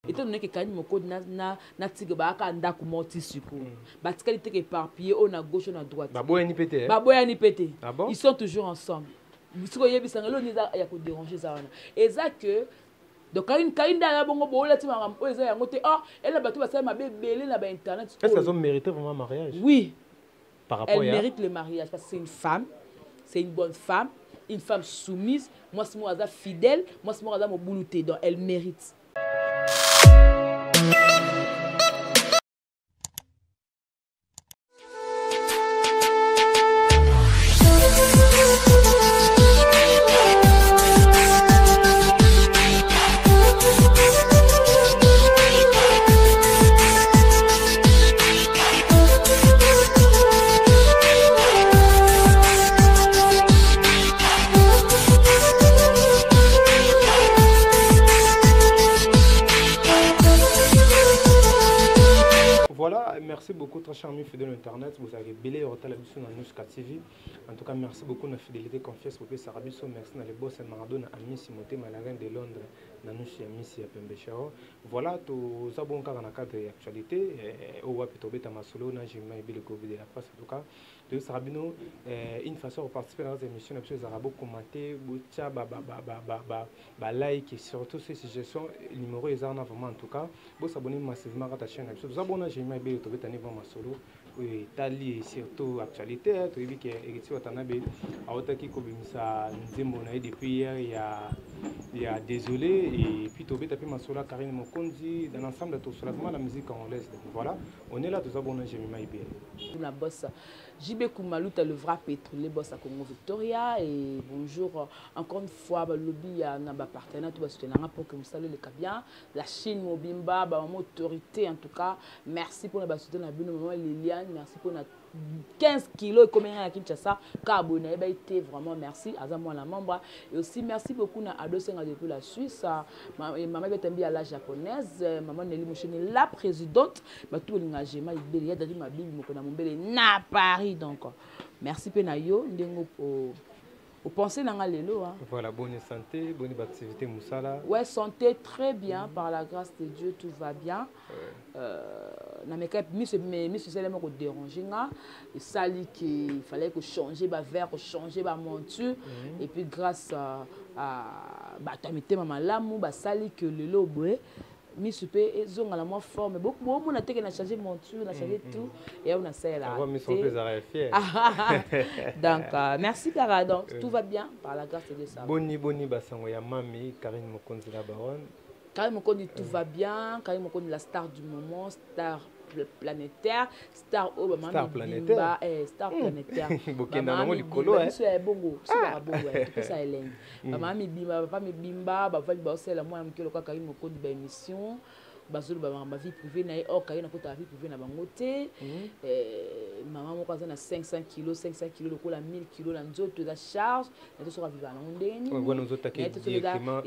étant donné que Karine Moko na tige ba ka ndako moti siko batikali te éparpillé on a gauche on a droite baboya ni pété ils sont toujours ensemble siko yebisanga lo ni za ya ko déranger ça wana et ça que donc Karine da bongo bola ti ma o eza yango te elle a battu ba ça ma bébé na ba internet est-ce qu'elles ont mérité vraiment un mariage? Oui, par rapport elle mérite le mariage parce que c'est une femme, c'est une bonne femme, une femme soumise. Moi, c'est moi, fidèle. Moi, c'est moi, mon boulouté. Donc, elle mérite. Merci beaucoup, très cher ami fidèle Internet. Vous avez belé au télévision dans Nuska TV. En tout cas, merci beaucoup de la fidélité, confiance pour que Sarabiso. Merci dans les boss et Maradona, Ami Simoté, Malagan de Londres, Nanushi, Ami Pembechao. Voilà, tout ça bon car dans le cadre de l'actualité. Au Wapitobe Tamasolo, Najima et le Covid de la face. En tout cas, de Sarabino, une façon de participer dans les émissions, les Arabes commenter, Boucha, like et surtout ces suggestions, numéro est en avant en tout cas. Vous abonnez massivement à ta chaîne. Vous abonnez à Jima et le Covid. Masolo oui tali surtout actualité tu dis que Eriti Watanabe a otaki kobimisa nzembo na depuis hier il y a désolé et puis Tobé tapé Masolo Karine Mokonzi dans l'ensemble de tout seulement la musique congolaise. Voilà, on est là tous abonnés chez Mimaïbé. La bosse JB Koumalouta le vrai pétrolier boss à Congo Victoria et bonjour encore une fois lobby à naba partenaire tout soutenir pour que vous saluez le Kabia la Chine Mobimba mon autorité en tout cas merci pour la soutenir la bonne maman Liliane merci pour la 15 kilos et combien à Kinshasa carbone été vraiment merci à moi la membre et aussi merci beaucoup à Adosenga depuis la Suisse maman Betembi à la japonaise maman Nelly Moucheni la présidente bah tout l'engagement il y a d'ailleurs ma bible mon mombele na Paris donc merci Penayo ndengo au penser dans lelo hein. Voilà, bonne santé, bonne activité Moussala. Ouais, santé très bien par la grâce de Dieu tout va bien. Na meka mais c'est seulement ko déranger nga et ça dit qu'il fallait que changer ba verre, changer ba monture et puis grâce à ba tamité mama lamu ba sali que lelo boé mi super ils ont la moins forme beaucoup on a été changé monture on a changé tout et on a ça là donc merci Cara donc tout va bien par la grâce de ça boni basango ya mami Karine Mokonzi la baronne Karine Mokonzi tout va bien Karine Mokonzi la star du moment star planétaire star star planétaire star planétaire bokenda nango likolo c'est bongo c'est bongo tout ça eleng maman mi bimba papa mi bimba ba vali ba osela moi mkelo ka Karine Mokonzi ba émission bazolo ba vie privée na Karine na kota vie privée na bango te maman moko azana 500 kg lokola 1000 kg na nzoto za charge na to soka vivana ndeni ngwana nzoto ke directement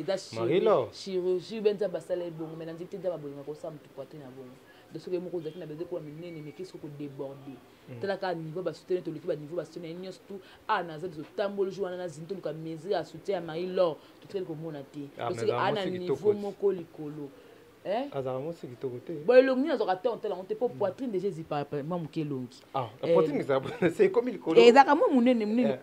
chirurgie benza basala bongo mais na nzite za babolinga ko sa mutu poitrine na bongo de ce que mon cousin n'a besoin pour mener mais qu'est-ce qu'on déborder tel qu'à niveau bas soutenir tout l'équipe à niveau bas soutenir nios tout à na zali zo tambolo joana na zinto luka mezi à soutenir Marie Laure tout tel comme on a été parce que à na niveau moko likolo azaramo c'est kitoko te bon longi na zokate on tel on te pour poitrine déjà zi par moi muke longi la poitrine c'est comme likolo exactement munene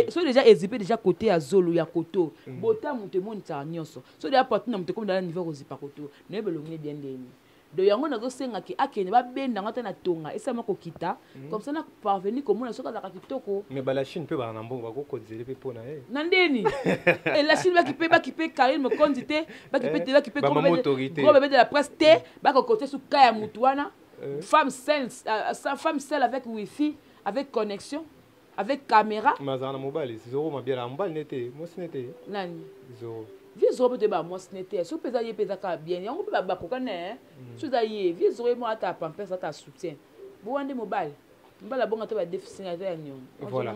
so déjà ezipé déjà côté à zolo ya koto bota mute monita nyonso so déjà poitrine mute comme dans le niveau ozipa koto ne belongi bien ndeni de yango nazo senga ki akene ba benda ngata na tonga esama ko kita comme ça na parvenir comme on soka za kitoko mais ba la Chine peut ba na mbongo ba ko kozele pe pona nandeni et la Chine ba ki pe Karine Mokonzi te ba ki pe gros bébé de la presse te ba ko côté sous kaya mutuana femme seule avec wifi avec connexion avec caméra mazana mobile zéro mabiela mobile nete mo sinete nani zéro vizoro peut ba moi snete so pesa ye pesa ka bien yango ba kokane so da ye vizoro mo ata pampers ata soutien bo wande mobile mbala bonga to ba déficit na ya nyon voilà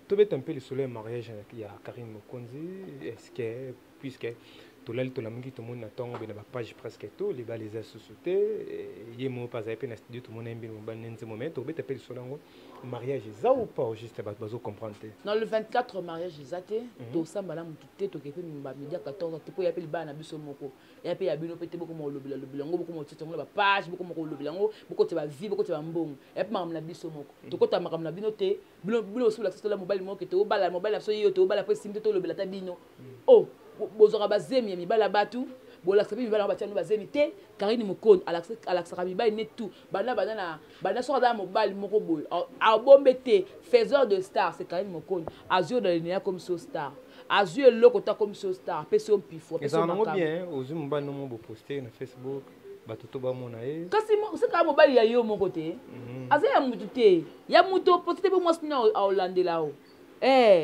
to bet un peu le soleil mariage il y a Karine Mokonzi est-ce que puisque tolali tolamuki tomoni na ntongo be na bapage presque tout libala eza susu te ye mo mpe azali mpe na studio tomoni yembini mobali ne nzembo me tobeta mpe lisolo yango mariage eza ou pas au juste bato bazocomprendre te dans le 24 mariage eza te tosambala motu te toke mpe bamedi ya 14 te mpo ya mpe libala na biso moko ya mpe ya bino mpe te bokoma olobela yango bokoma otita yango na bapage bokoma kolobela yango bokota bavi bokota bambongo ya mpe makambo na biso moko tokota makambo na bino te bino osobola sotola mobali moko te obala mobali na biso ye tobala mpe simi te tolobela ta bino o bozwaka bazemi ya mibala batu bolakisa mpe mibala yango batia no bazemi te Karine Mokonzi alakisaka mibali ne tout banda soki aza mobali moko boye abombe te faiseur de star c'est Karine Mokonzi azwi na linéa comme so star azwi eloko ta comme so star apesi yo mpifo ezala nango bien ozwi mobali nomo boposte na Facebook bato to bamona ye kasi sekaka mobali ya yo moko te aza ya mutu te ya mutu oposte te mpe mwasi na aolandela o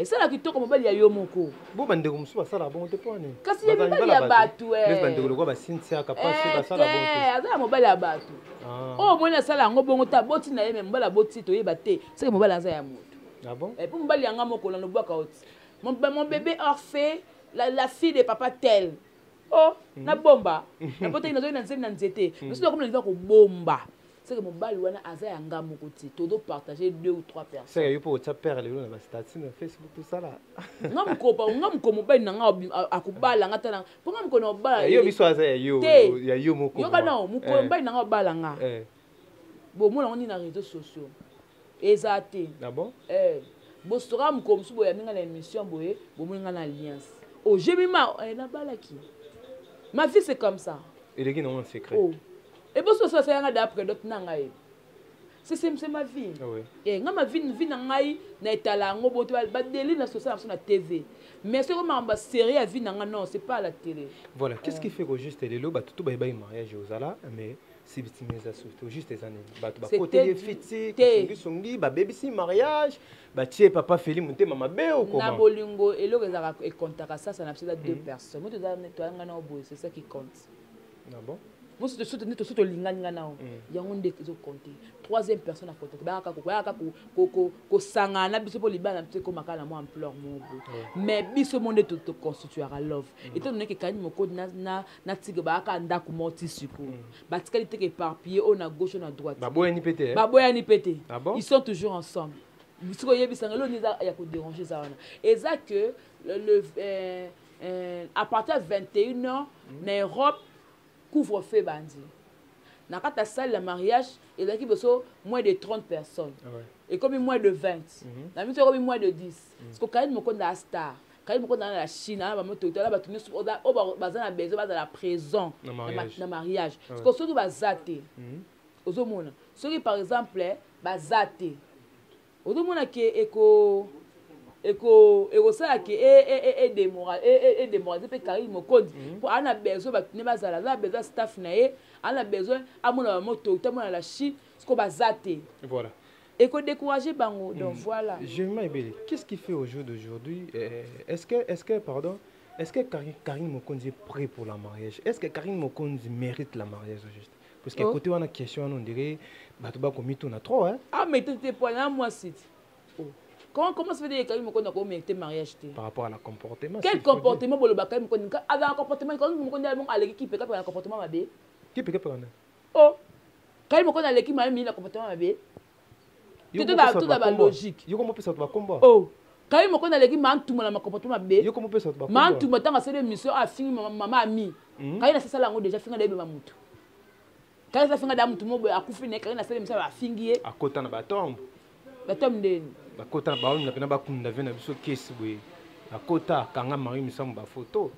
sala kitoko mobali ya yo moko bo bandeko mosusu basala bongo te mpo ane kasi ye mibali ya bato bandeko lokwa basintiaka mpasi basala bongo te aza ya mobali ya bato oyo omoni asala yango bongo te aboti na ye me mobali aboti toyeba te seke mobali aza ya motu mpo mobali yanga moko nanobwaka oti mon bébé orphe la fille de papa tel na bomba napotaki nazoi na nzembo na nzete mosusu akomi na liva kobomba c'est que mobali wana aza yanga moko te todo partager 2 ou 3 personnes c'est yo po ta père lelo na ba statut na Facebook tout ça là ngam mobali na nga akubala ngata na po ngam ko na bala yo biso aza ya yo moko yo kana mobali na nga bala nga bo mona ngoni na réseaux sociaux ezate ah bon bostora moko msubo ya minga na émission boye bo mona na alliance j'ai mis na bala ki ma vie c'est comme ça et les qui n'ont un secret et bon ça c'est un d'après d'autres nangai c'est ma vie et ma vie nangai na etala ngo boto ba deli na social na TV mais c'est comme ma série à vie nanga non c'est pas à la télé voilà qu'est-ce qui fait que juste les lots tout ba mariage aux ala mais c'est victimisation c'est juste les années ba côté fiti songi ba baby si mariage ba tie papa Feli monte mama be ou comment na bolingo et le ezaka et contaka ça na psida 2 personnes moi tu as nettoyer na obo c'est ça qui compte ah bon moi c'est surtout linganga nao yango ndeke zo compter troisième personne à compter ba ka ko sangana biso po libana mpe ko makala mo ampleur mo mais biso monde to constituera love étant donné que Karine Mokonzi na tige ba ka ndako moti suko ba tikalité que éparpillé on à gauche on à droite ba boyani pété ils sont toujours ensemble bisiko yebisanga lo niza ya ko déranger ça wana et ça que à partir de 21h en Europe couvre-feu bandi. Na kata salle la mariage et là qui beso moins de 30 personnes. Et comme moins de 20. Na mi comme moins de 10. Parce que Karine Mokonzi na star. Karine Mokonzi na la Chine, na ba moto là ba tourner sur bazana bezo ba la présent na mariage. Parce que ceux ba zaté. Ozomona. Ceux par exemple ba zaté. Ozomona ke ça que démoralisé pe Karine Mokonzi pour ana besoin ba ne bazala la besoin staff na ye ana besoin amona moto tamona la Chine ce ko bazate voilà et ko décourager bango donc voilà je m'appelle qu'est-ce qui fait au jour d'aujourd'hui est-ce que Karine Mokonzi est prêt pour la mariage est-ce que Karine Mokonzi mérite la mariage juste parce que côté on a question on dirait bato ba komito na trop hein mais t'es point là moi site Comment ça veut dire que Karine Mokonzi a mérité mariage par rapport à la comportement? Quel comportement pour le Karine Mokonzi avait un comportement Karine Mokonzi a l'équipe qui peut pas un comportement mabé. Qui peut pas oh Karine Mokonzi a l'équipe m'a mis un comportement mabé. Tout d'abord logique. Yo comment peut ça combat? Oh Karine Mokonzi a l'équipe m'a tout mon comportement mabé. Yo comment peut ça combat? M'a tout mon temps à cette émission a fini maman ami. Karine c'est ça là déjà fini d'aller mamutu. Karine ça fini d'amutu mo a kufine Karine a cette émission a fini à côté na batombe. Batombe ndeni. Bakota ba on na bakunda vena biso kesi boye akota kanga mari misamu ba photo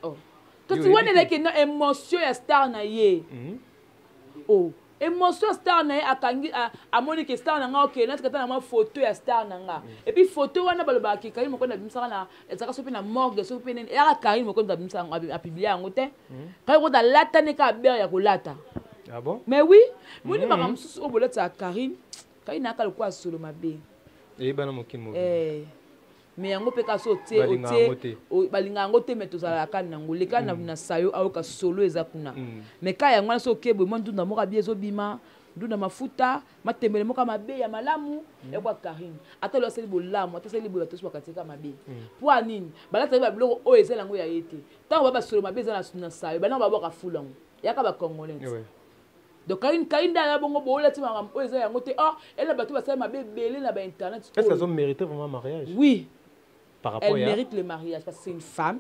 oh to tu wana like no émotion ya star na ye oh émotion star na ye akangi amoni ke star na nga okay na tikata na ma photo ya star na nga et puis photo wana baloba ki Karine Mokonzi abimsaka na ezaka sopi na morgue sopi nene ya Karine Mokonzi abimsaka a publier yango te Karine Mokonzi lata ne ka ber ya kolata ah bon mais oui moni makambo susu oboleta Karine na ka kwa solo mabe et bana mokin mo mais yango pe ka so tie balinga yango te mais tozala kana nango leka na sayo aoka solo eza kuna mais ka yango na so kebo mo ndunda mo ka biezo bima ndunda mafuta matembele moka mabe ya malamu ya kwa Karine ata lo seli bolamu ata seli bola toso bakatika mabe po anini balata ba biloko o ezela ngo ya yete tango ba solo mabe ezala na sayo bana ba boka fulango yaka ba congolais donc Karine da bongo bola ti mangam o ezela yango te elle bato ba sala mabe belé na ba internet est-ce qu'elles ont mérité vraiment un mariage? Oui, par rapport elle mérite le mariage parce que c'est une femme,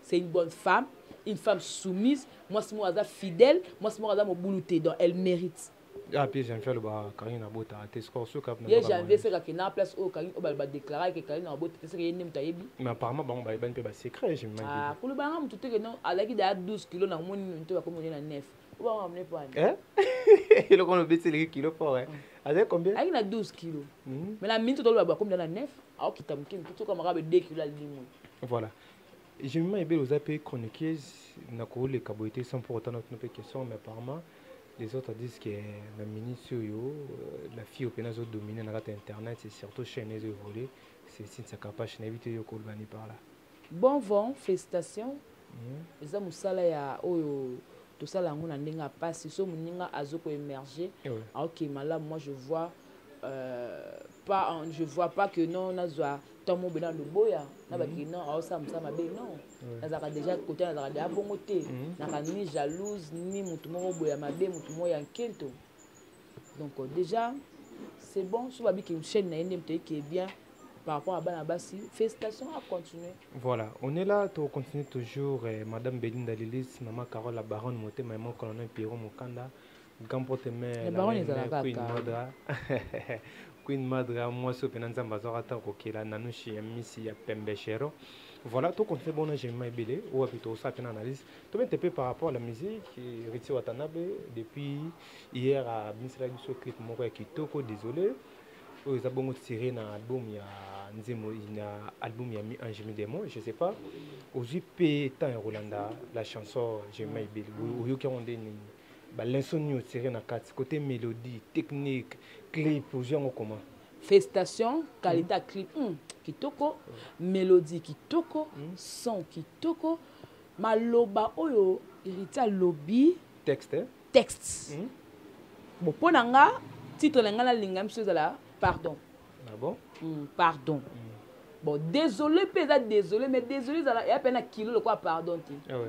c'est une bonne femme, une femme soumise. Moi, c'est moi fidèle, moi, c'est moi mon boulouté, donc elle mérite. Ah, puis j'ai fait le Karine Abota, t'es score sur cap. J'ai envie de faire que na place où Karine va déclarer que Karine Abota, c'est qu'il y a une taïbi. Mais apparemment, bon, bah, il y a un peu de secret, j'ai même. Ah, pour le baram, tout est que non, à la qui a 12 kilos, dans mon tu vas commander la 9. Où va m'amener pas? Hein? Et le qu'on a baissé les kilos fort, hein? Avec combien? Avec la 12 kilos. Mais la mine, tu dois avoir combien dans la 9? Ah, qui t'a mis, tout comme arabe 2 kilos à l'imon. Voilà. J'ai même aimé aux AP chroniqués, n'a pas les cabotés sans pour autant notre question, mais apparemment, les autres disent que la ministre, la fille au pénal dominé dans Internet, c'est surtout chez les volés, c'est si ça capable de éviter de colbani par là. Bon vent, félicitations. Les hommes sala ya tout ça là on a n'enga pas si so muninga azoko émerger. OK, malade moi je vois pas que non nazwa tomo bena le boya na ba ki non ça ma be non nazaka déjà côté nazaka déjà bongo te na ni jalouse ni mutu moko boya mabe mutu moya nkento. Donc déjà c'est bon so ba bi ki chaîne na ndemte qui est bien par rapport à Banabasi. Félicitations à continuer. Voilà, on est là, on continue toujours. Madame Belinda Lilis, Maman Carole, la baronne Moté, Maman Colonel Pierrot Mokanda, Gampote Mère, la baronne Queen Madra, Queen Madra, moi, ce Penanza Bazorata, Rokela, Nanouchi, Missi, Pembechero. Voilà, tout compte fait bon, j'ai mal belé, ou plutôt ça, une analyse. Tout le monde par rapport à la musique, Ritsi Watanabe, depuis hier à Binsela Gusso, Clip Moro Kitoko, désolé. Ils ont tiré un album, il y a un album, il y a mis un Jimmy Demo, je ne sais pas. Aujourd'hui, Pétan et Rolanda, la chanson J'aime Bill, où ils ont dit l'insomnie tiré dans quatre côté mélodie, technique, clip, aujourd'hui, comment? Félicitations, qualité clip, kitoko, mélodie kitoko, son kitoko, maloba oyo, irita lobby, texte. Bon, pour nanga, titre l'engala lingam là. Pardon. Ah bon? Pardon. Bon, désolé, peut-être désolé, mais désolé, il y a peine un kilo de quoi pardon. Ah ouais.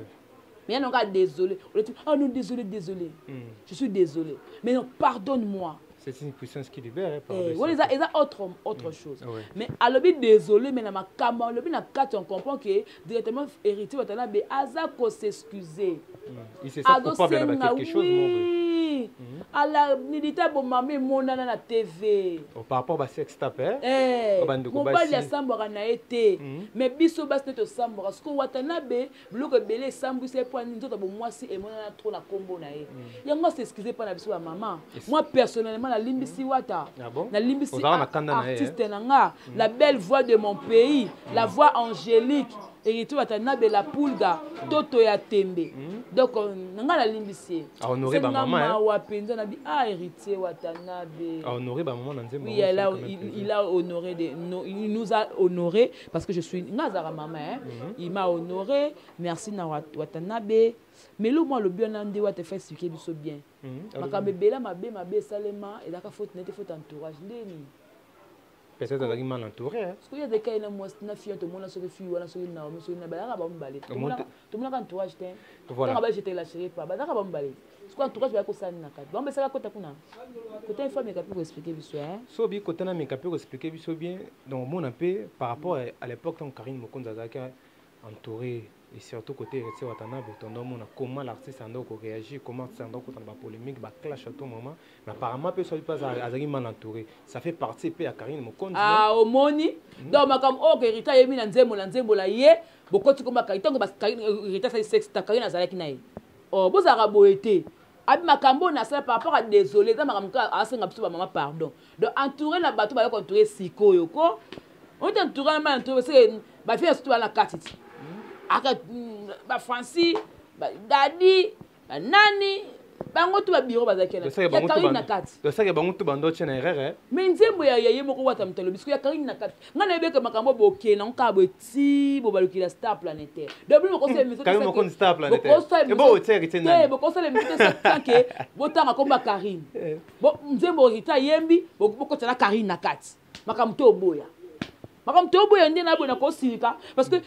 Mais il y a un désolé. Oh non, désolé, désolé. Je suis désolé. Mais non, pardonne-moi. C'est une puissance qui libère. Il y a autre chose. Ouais. Mais à l'objet désolé, mais dans ma caméra, l'objet n'a qu'à on comprend que directement héritier va t'en mais Azako s'excuser. Il s'est coupable de quelque chose. Oui. À la militaire bon mamé mon nana na TV. Par rapport à sex tape mon bal ya sambora na été mais biso bas neto sambora parce que Watanabe bloque belé sambu c'est point nzoto bon moi si et moi na trop na combo na ye. Yango s'excuser pas na biso ba maman. Moi personnellement la limbisi wata. Na limbisi artiste nanga la belle voix de mon pays, la voix angélique. Et tu vas t'anabe la poulga toto ya tembe donc nanga la limbisi honorer ba maman wa penza na bi héritier Watanabe honorer ba maman nzembo oui il a honoré il nous a honoré parce que je suis ngazara maman il m'a honoré merci na Watanabe mais le moi le bien ndé wa te fait expliquer biso bien makambe bela mabe salema et daka faute nete faute entourage ndeni. Peut-être que tu mal entouré. Parce qu'il y a des cas où il y a fille, tout le monde a sauvé fille, tout le monde a sauvé balai. Tout le monde a entourage. Voilà. Quand j'étais la chérie, pas balai. Parce que entourage va être ça na carte. Bon, mais ça va côté kuna. Côté une femme est capable d'expliquer bien. So bien côté na est capable d'expliquer bien. Donc mon appel par rapport à l'époque quand Karine Mokonza Zaka entouré et surtout côté Ritsi Watanabe, comment l'artiste a réagi, comment ça a la polémique, la clash à tout moment. Mais apparemment, personne ne peut pas mal entouré. Ça fait partie de Karine Mokonza. Ah, au moni. Donc, comme oh, Rita Yemi Nanzembo la ye, beaucoup de comme Karine, parce que Rita c'est sexe, Karine Azalaki naï. Oh, vous avez boité. Abi makambo na ça par rapport à désolé, ça makambo a senga biso maman pardon. Donc entourer la bateau ba entourer siko yoko. On est entouré mal entouré c'est ba fille surtout à la katiti. Aka ba Francis, ba Daddy, ba Nani, bango to ba bureau bazakela ya Karine na kati to ça que bango to bando tena erreur mais nzembo ya ye moko wata mtalo bisiko ya Karine na kati ngana ebeka makambo boke na nkabo ti bo balukila star planétaire donc moko se émission Karine moko star planétaire et bon tiens te boko se l'émission ça que botanga komba Karine bo nzembo rita yembi boko tana Karine na kati makambo to boya makambo to boya ndena bona ko sika parce que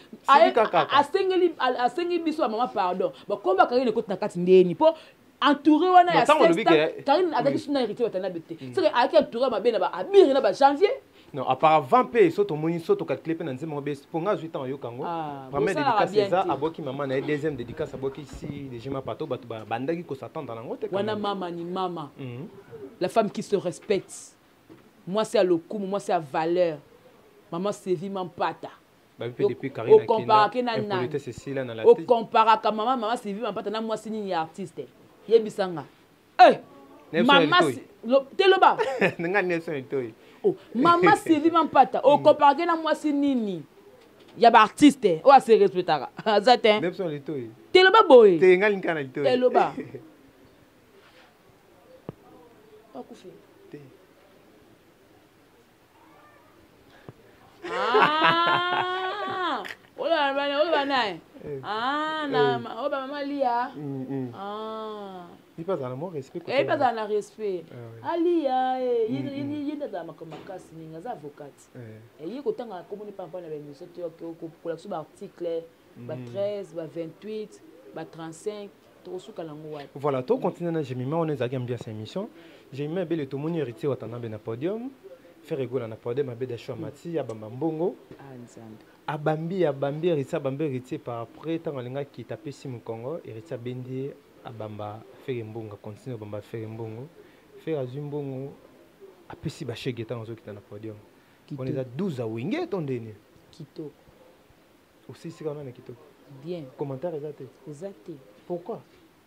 asengi biso ya mama pardon bakomba Karine ko na kati ndeni po entouré wana ya Karine avec son héritier watana bete c'est que avec entouré ma bena ba abiri na ba janvier non auparavant pe so to moni so to calculer pe na nzema be ponga 8 ans yo kango première dédicace ça aboki maman na deuxième dédicace aboki ici déjà ma pato bato bandaki ko s'attendre na ngote wana mama ni mama la femme qui se respecte moi c'est à le coup moi c'est à valeur maman Sévi Mampata depuis Karine impolité Cécile na la tête au compara ka maman Sévi Mampata na moi c'est ni artiste yebisanga mama teloba nga neso itoyi mama Sévi Mampata au compara na moi c'est nini ya ba artiste o se respectara azate neso itoyi teloba boy te nga linkana itoyi teloba akufi ola bana oba mama lia il passe dans le respect il passe dans le respect alia yinda za makomakasi ninga za avocate yi kotanga komoni pampa na bemission to ko la sous article ba 13 ba 28 ba 35 to suka lango wa voilà to continuer na jemi on est à bien cette émission j'ai mis belle to moni héritier watana be na podium faire rigola na podium abe da mati ya bamba mbongo abambi héritier bambi héritier par après tant linga qui tapé sim Congo héritier bendi abamba faire mbongo continue bamba faire mbongo faire azumbongo apesi ba chege tant zo kita na podium on est à 12 à winge tondeni kitoko aussi c'est quand on est kitoko bien commentaire exact pourquoi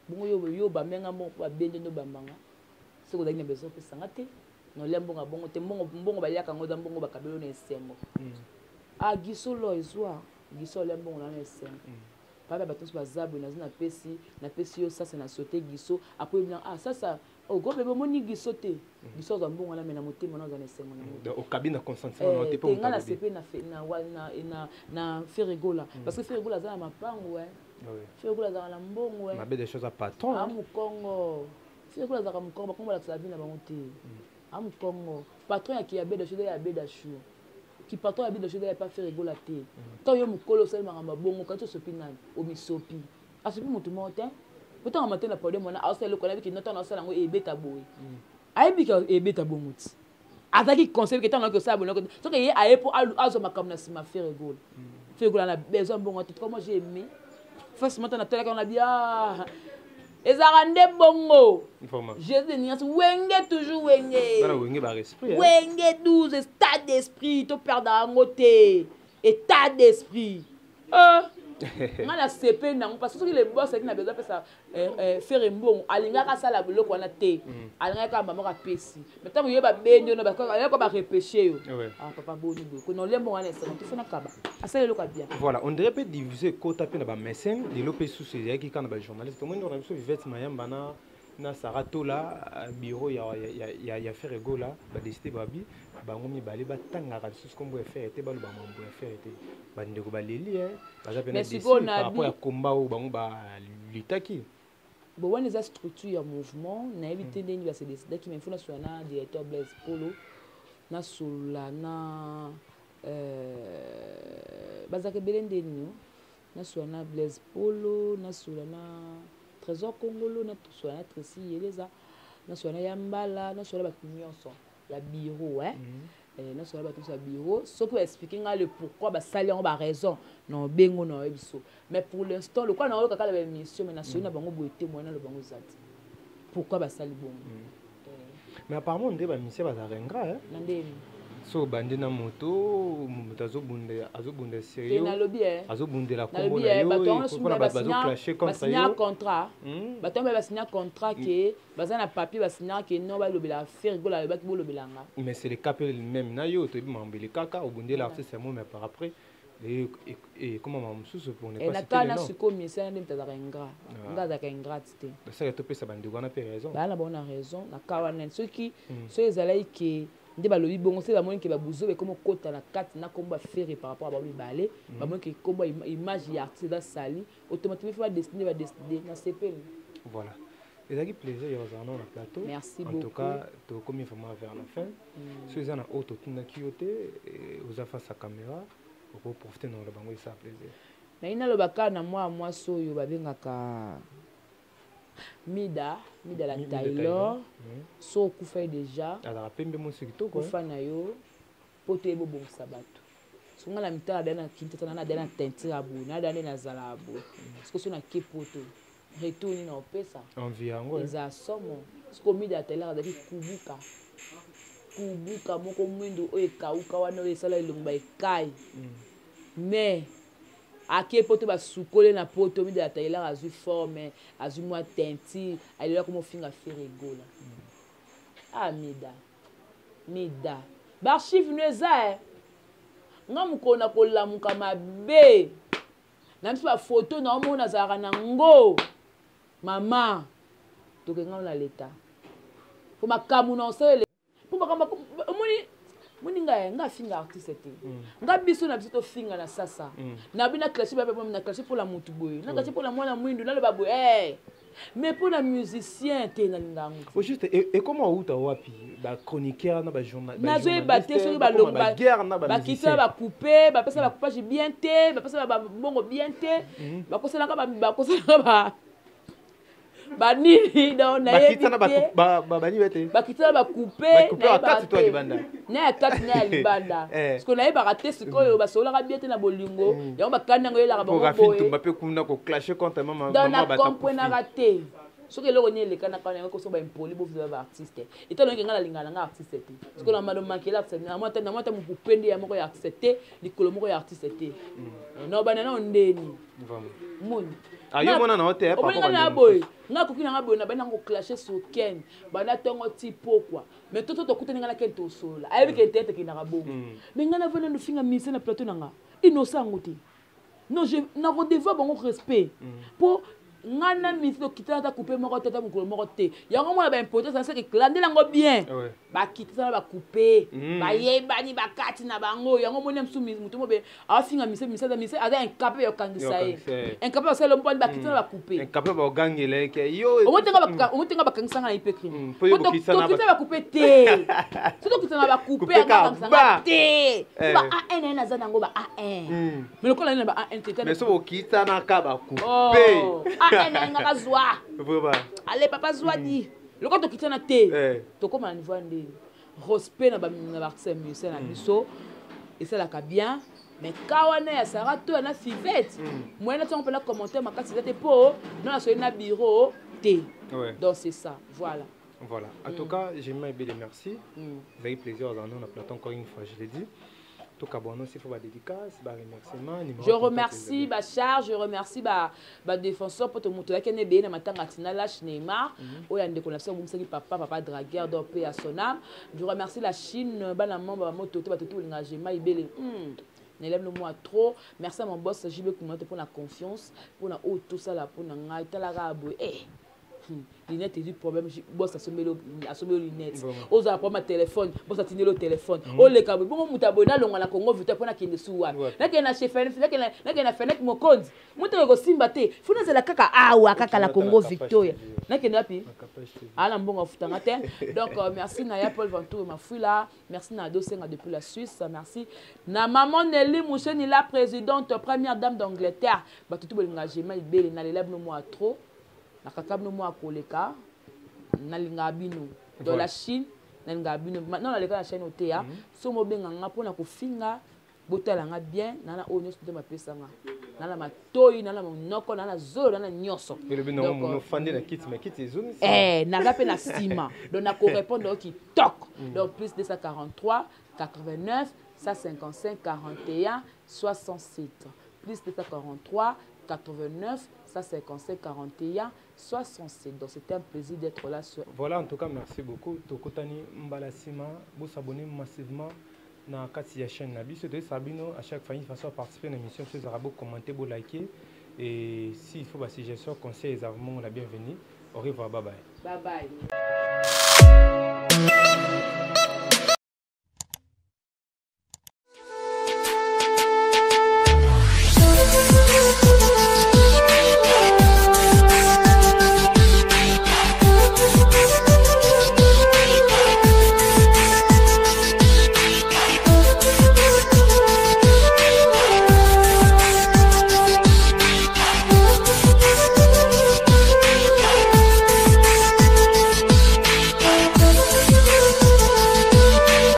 bongo yo ba menga mo ba bendi no bambanga c'est ko dagina beso pe sangate no lembonga bongo te mbongo baliaka ngoda mbongo bakabelo na esengo gisolo ezwa gisolo lembongo na esengo papa batonso bazabu na pesi yo sasa na sauter giso après bien sasa au gros bébé moni giso te giso za mbongo na mena motema na za na esengo na au cabine de consentement te pas ngala sepe na ferigola parce que ferigola za na mapango ferigola za na mbongo ma be des choses à patron Kongo ferigola za ka Kongo bakomba la sabi na bango te Congo patron ya ki ya beda chede ya beda chou qui patron ya beda chede ya pas faire rigoler te tant yo mukolo sel maramba bongo quand so pinani o misopi asopi mutu monte pourtant matin na podium mona a sel ko na biki nota na sel ngo e beta boy ai bika e beta bonguti ataki conseil que tant que ça bongo so que ye a pour azo makamna sima faire rigoler na besoin bongo te comment j'ai aimé forcément na tele qu'on a bien ezarande bongo Jésus n'y a wenge toujours wenge bana wenge ba esprit wenge 12 état d'esprit to perdre ngote état d'esprit ngala CP nango parce que les boss qui na besoin ça faire mbongo alinga ka sala boloko na te alinga ka mama ka pesi maintenant yo ba benyo no ba ko ba repêcher yo papa boni ko no lembo wana c'est tout fona kaba asala le bien voilà on devrait peut diviser kota pe na ba mécène de l'opé sous ces qui quand ba journaliste tout le monde on a vu Vivette Mayamba na Saratola bureau ya faire ego là ba décider babi bango mibale batangaka lisusu kombo faire te balo ba mambo ya faire te bandeko baleli baza pena décider par rapport à combat ou bango ba litaki bon wana eza structure ya mouvement na éviter ndeni ba se décider qui me faut na soana directeur Blaise Polo na solana bazaka belendeni na soana Blaise Polo na solana Trésor Congolo na soana Tracy Yeleza na soana Yambala na soana ba nyonso ya bureau na soana ba tout bureau ce qui va expliquer le pourquoi ba sali on ba raison non bengo no ebiso mais pour l'instant le quoi na kaka la mission mais na soana bango bo témoigner le bango zati pourquoi ba sali bongo mais apparemment ndé ba mission ba zarenga na ndeni so bandi na moto azobunde sérieux azobunde la combo na yo pour bazo clasher contre yo contrat batombe ba signer contrat que bazana papier ba signer que non ba lobela faire rigola ba ki bo lobelanga mais c'est le cap même na yo to bi mambeli kaka obunde l'artiste moi mais par après Et comment maman sous pour ne pas citer le nom. Et comme ça n'a pas d'ingrat. N'a pas ingrat c'était. Ça que tu peux ça bande on a pas raison. Bah la bonne raison. Na kawanen ceux qui ceux ezalai qui nde balobi bongo c'est ba moyen que ba buzo be comme kota na kati na komba faire par rapport à ba balé ba moyen que komba image ya artiste da sali automatiquement va destiner na CP. Voilà. Et ça qui plaisir il y a un plateau. Merci beaucoup. En tout cas, tu comme vraiment vers la fin. Si vous en a auto tuna kioté vous a face à caméra pour profiter dans le bango ça plaisir. Na ina lo baka na moi soyo ba bengaka Mida la Taylor so kufa déjà alors pembe mo sikito ko kufa na yo poto ebo bon sabato songa la mitala dana kinta na dana tentira abu na dana na zala abu parce que so na ke poto retourni na opesa environ eza somo parce que Mida Taylor da kubuka moko mwindo o ekauka wana esala ilongba ekai mais aki poto ba sukole na poto Mida Taylor azui forme azui moi tenti alila comme finga ferigola Mida ba chiffre neza nga mukona kolamuka mabe na msi ba photo na omona zara na ngo mama tokenga na leta pour makamu na osele pour makamba muni nga finga artiste te nga biso na biso to finga na sasa na bina classique ba na classique pour la mutu boy na classique pour la mwana mwindu na le ba boy mais pour la musicien te na lingango au juste et comment ou ta wapi ba chroniqueur na ba journaliste na zo baté sur ba longa guerre na ba ba kita ba couper ba pesa ba coupage bien te ba pesa ba bongo bien te ba kosela ka ba kosela ba banini donc na bakitana bani bete bakitana ba couper na ba to libanda na kati na libanda parce que na yeba raté sikoyo ba sola ka bien te na bolingo yango bakanda ngoyela ka bongo boye Mbappé kuna ko clasher contre maman ba comprendre raté ce que le le kana kana ko so ba impoli bo ba artiste et tant que ngala lingala nga artiste te parce que na mado manquer là na moi mu kupende ya moko ya artiste likolo moko ya artiste te no bana na ndeni mon ayo mona na hotel pa ko na boy nga ko kina nga boy na bana ngo clasher sur ken bana tongo tipo quoi mais toto to kutana ngala ken to sola ayebi ke tete kina ka bongo mais ngana vena no finga mise na plateau nanga innocent ngote non je na redevable bon respect pour ngana mislo kitana ta couper moko tata mukolo moko te yango mona ba importance c'est que clandé lango bien ba kitana ba couper ba yebani ba kati na bango yango mona msu mutu mobe afinga mise ada incapable yo kangisa ye incapable c'est l'homme ba kitana ba couper incapable ba gangele ke yo o motenga ba kangisa na ipe crime to kitana ba couper te surtout kitana ba couper kangisa te ba a1 na zana ngo ba a1 mais le kola na ba a1 te mais so kitana ka ba couper nga zwa allez papa zwa di le quand to kitana te to comme na niveau ndé respect na ba artiste musicien na biso et ça la ka bien mais kawana ya sara to na fivette moi na tonga pela commentaire makasi te po non na so na bureau te donc c'est ça voilà en tout cas j'aimerais bien merci vous avez plaisir dans on a plateau encore une fois je l'ai dit. Je remercie Bachar, je remercie défenseur pour te montrer qu'il y a un matin à Lâche Neymar, où il y a des connaissances comme papa dragueur d'Opé à son âme. Je remercie la Chine, membre moto tout l'engagement ibélé. N'élève le moi trop. Merci à mon boss JB Koumato pour la confiance, pour la tout ça là pour la talarabe. Lunette est du problème, boss a sommé lunette. Aux apports ma téléphone, boss a tenu le téléphone. Oh les câbles, bon mutabona longa la Congo vite pour na kende suwa. Na kena chef na kena fenêtre mon code. Muta ko simbate. Funa za la kaka awa kaka la Congo Victoria. Na kena pi. Ala mbonga futanga te. Donc merci na ya Paul Ventoux ma fille là. Merci na Dosenga depuis la Suisse. Merci na maman Nelly Moucheni la présidente première dame d'Angleterre. Ba tout l'engagement ibele na lelab no moi trop. Na kakab no moi koleka na lingabino dans la Chine na lingabino maintenant na leka la chaîne otea so mo benga nga pona ko finga botala nga bien na na onyo de ma pesa nga na la matoi na la monoko na zolo na nyoso donc no fandi na kit mais kit zone na gape na sima donc na ko répondre qui toc donc plus 243 89 155 41 67 plus 243 89 155 41 67. Donc c'était un plaisir d'être là. Voilà, en tout cas, merci beaucoup. Tokotani Mbalasima, vous s'abonnez massivement na kati ya chaîne na biso de Sabino à chaque fois une façon de participer à l'émission sur Zarabo commenter vous liker et s'il faut des suggestions conseils vraiment la bienvenue au revoir bye bye bye bye